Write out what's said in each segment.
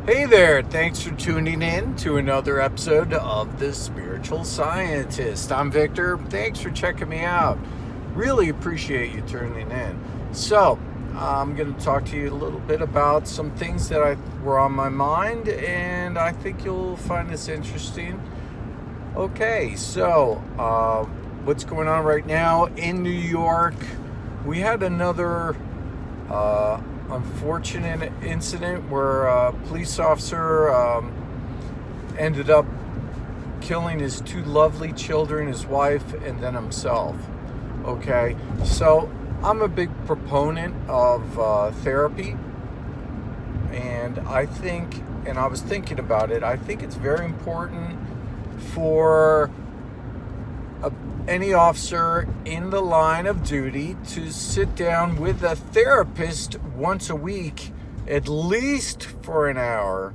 Hey there, thanks for tuning in to another episode of The Spiritual Scientist. I'm Victor. Thanks for checking me out. Really appreciate you tuning in. So, I'm going to talk to you a little bit about some things that were on my mind, and I think you'll find this interesting. Okay, so what's going on right now in New York? We had another unfortunate incident where a police officer ended up killing his two lovely children, his wife, and then himself. Okay, so I'm a big proponent of therapy, and I was thinking about it, I think it's very important for any officer in the line of duty to sit down with a therapist once a week, at least for an hour,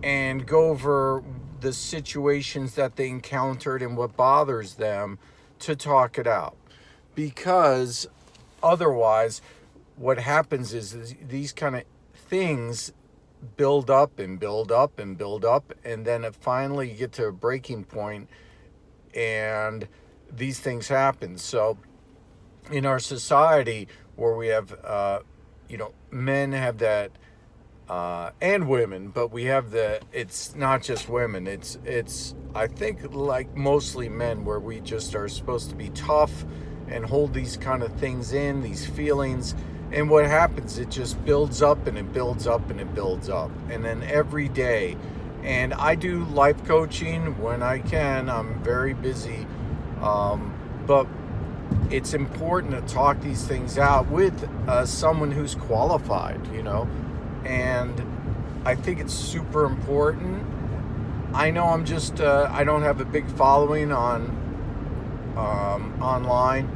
and go over the situations that they encountered and what bothers them to talk it out. Because otherwise, what happens is these kind of things build up and build up and build up, and then finally you get to a breaking point and these things happen. So in our society where we have men have that and women, but we have it's not just women, it's I think like mostly men, where we just are supposed to be tough and hold these kind of things in, these feelings, and what happens, it just builds up and it builds up and it builds up, and then every day. And I do life coaching when I can. I'm very busy, but it's important to talk these things out with someone who's qualified, and I think it's super important. I know I'm just I don't have a big following on online,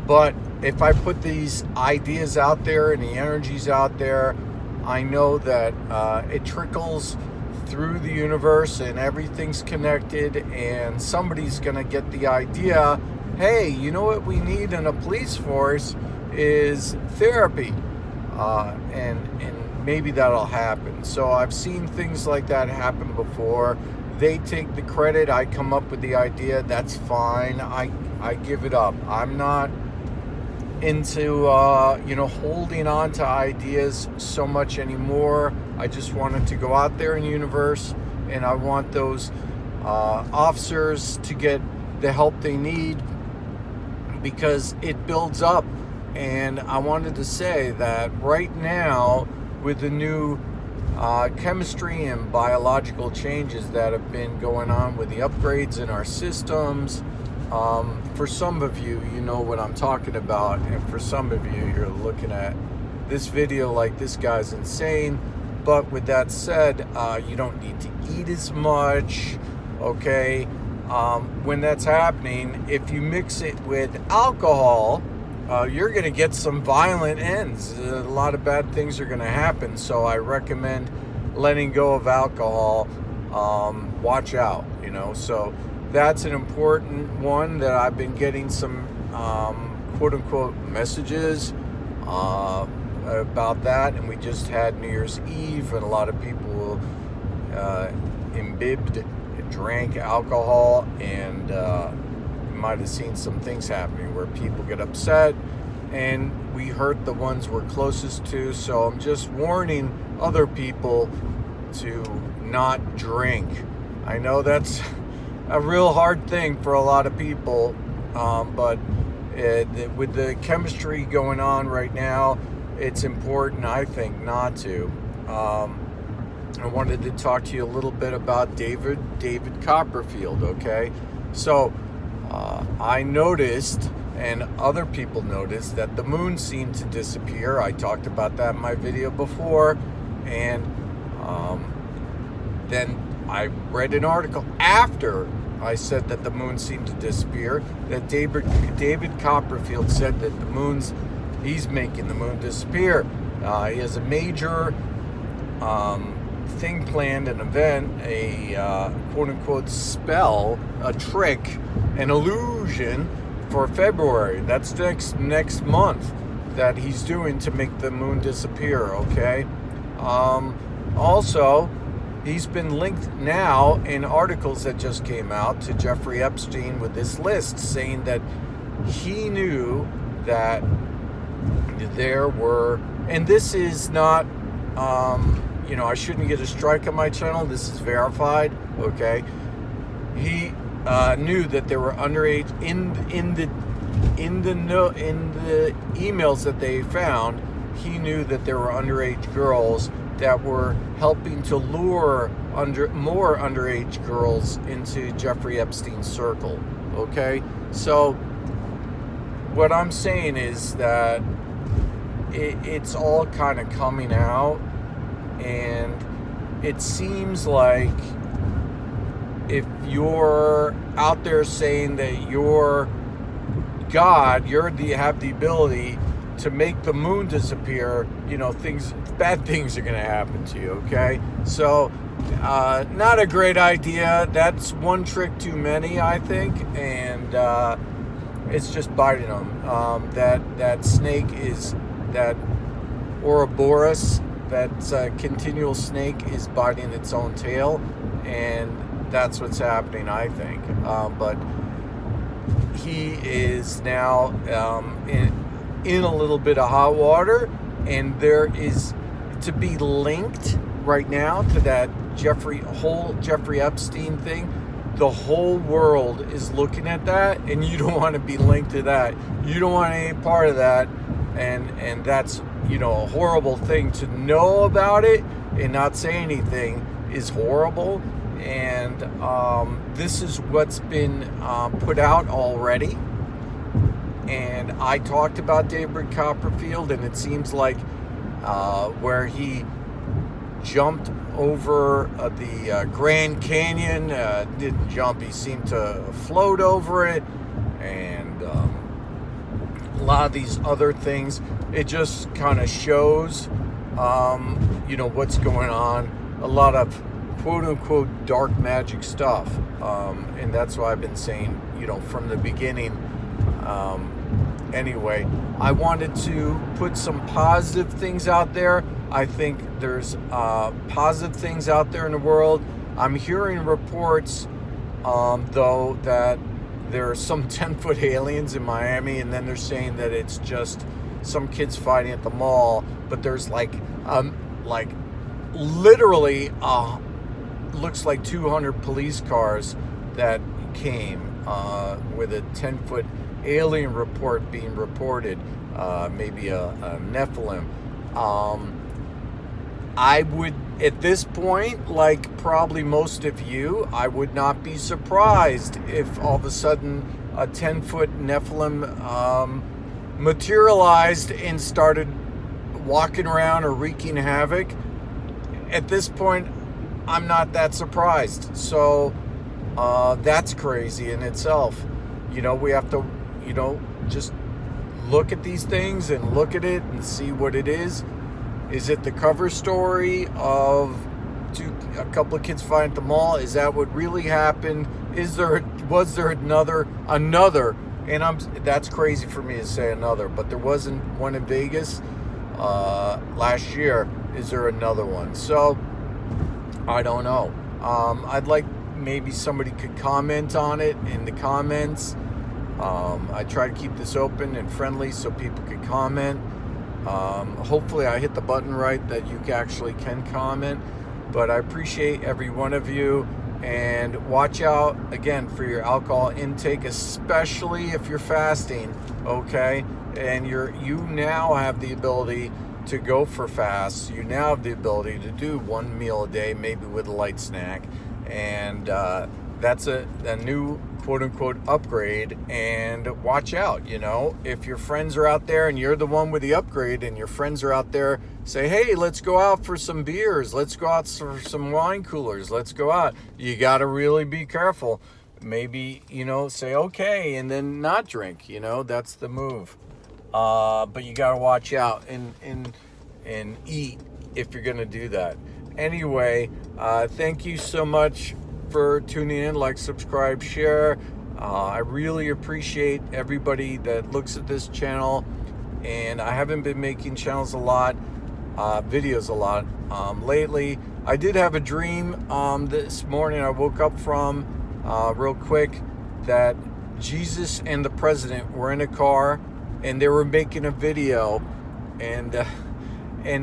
but if I put these ideas out there and the energies out there, I know that it trickles through the universe and everything's connected, and somebody's gonna get the idea, hey, you know what we need in a police force is therapy, and maybe that'll happen. So I've seen things like that happen before. They take the credit, I come up with the idea, that's fine, I give it up. I'm not into holding on to ideas so much anymore. I just want it to go out there in the universe, and I want those officers to get the help they need, because it builds up. And I wanted to say that right now, with the new chemistry and biological changes that have been going on with the upgrades in our systems, for some of you, you know what I'm talking about, and for some of you, you're looking at this video like, this guy's insane. But with that said, you don't need to eat as much, okay? When that's happening, if you mix it with alcohol, you're going to get some violent ends. A lot of bad things are going to happen. So I recommend letting go of alcohol. Watch out, So that's an important one that I've been getting some quote-unquote messages about that. And we just had New Year's Eve, and a lot of people imbibed, drank alcohol, and you might have seen some things happening where people get upset, and we hurt the ones we're closest to. So I'm just warning other people to not drink. I know that's a real hard thing for a lot of people, but with the chemistry going on right now, it's important, I think, not to. I wanted to talk to you a little bit about David Copperfield, okay? So I noticed, and other people noticed, that the moon seemed to disappear. I talked about that in my video before, and then I read an article after I said that the moon seemed to disappear, that David Copperfield said that he's making the moon disappear. He has a major thing planned, an event, a quote-unquote spell, a trick, an illusion for February. That's next month that he's doing to make the moon disappear, okay? Also, he's been linked now in articles that just came out to Jeffrey Epstein with this list saying that he knew that there were, and this is not, I shouldn't get a strike on my channel. This is verified, okay? He knew that there were underage in the emails that they found. He knew that there were underage girls that were helping to lure more underage girls into Jeffrey Epstein's circle. Okay, so what I'm saying is that it's all kind of coming out, and it seems like if you're out there saying that you're God, you have the ability to make the moon disappear, bad things are going to happen to you, okay? So, not a great idea. That's one trick too many, I think, and it's just biting them. That snake is, that Ouroboros, that continual snake is biting its own tail, and that's what's happening, I think. But he is now in a little bit of hot water, and there is to be linked right now to that Jeffrey Epstein thing. The whole world is looking at that, and you don't want to be linked to that. You don't want any part of that, and that's a horrible thing. To know about it and not say anything is horrible. And this is what's been put out already. And I talked about David Copperfield, and it seems like where he jumped over the Grand Canyon, didn't jump, he seemed to float over it, and a lot of these other things. It just kind of shows, what's going on. A lot of quote-unquote dark magic stuff, and that's why I've been saying, from the beginning. Anyway, I wanted to put some positive things out there. I think there's positive things out there in the world. I'm hearing reports, though, that there are some 10-foot aliens in Miami, and then they're saying that it's just some kids fighting at the mall, but there's literally looks like 200 police cars that came with a 10-foot alien report being reported, maybe a Nephilim. I would, at this point, like probably most of you, I would not be surprised if all of a sudden a 10-foot Nephilim materialized and started walking around or wreaking havoc. At this point, I'm not that surprised. So that's crazy in itself. We have to, just look at these things and look at it and see what it is. Is it the cover story of a couple of kids fighting at the mall? Is that what really happened? Was there another? And that's crazy for me to say another, but there wasn't one in Vegas last year. Is there another one? So I don't know. I'd like maybe somebody could comment on it in the comments. I try to keep this open and friendly so people could comment. Hopefully I hit the button right that you actually can comment, but I appreciate every one of you, and watch out again for your alcohol intake, especially if you're fasting, okay? And you now have the ability to go for fasts. You now have the ability to do one meal a day, maybe with a light snack, and that's a new quote-unquote upgrade. And watch out, if your friends are out there and you're the one with the upgrade, and your friends are out there, say, hey, let's go out for some beers, let's go out for some wine coolers, let's go out. You got to really be careful. Maybe, say okay and then not drink, that's the move. But you got to watch out and eat if you're going to do that. Anyway, thank you so much for tuning in. Like, subscribe, share. I really appreciate everybody that looks at this channel, and I haven't been making channels a lot. videos a lot lately. I did have a dream this morning I woke up from real quick, that Jesus and the president were in a car and they were making a video, and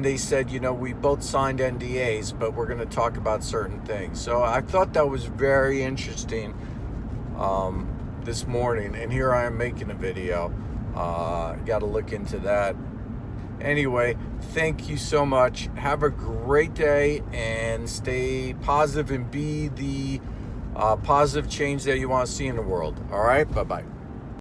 they said, we both signed NDAs, but we're going to talk about certain things. So I thought that was very interesting this morning, and here I am making a video. Got to look into that. Anyway, thank you so much. Have a great day and stay positive and be the positive change that you want to see in the world. All right, bye-bye.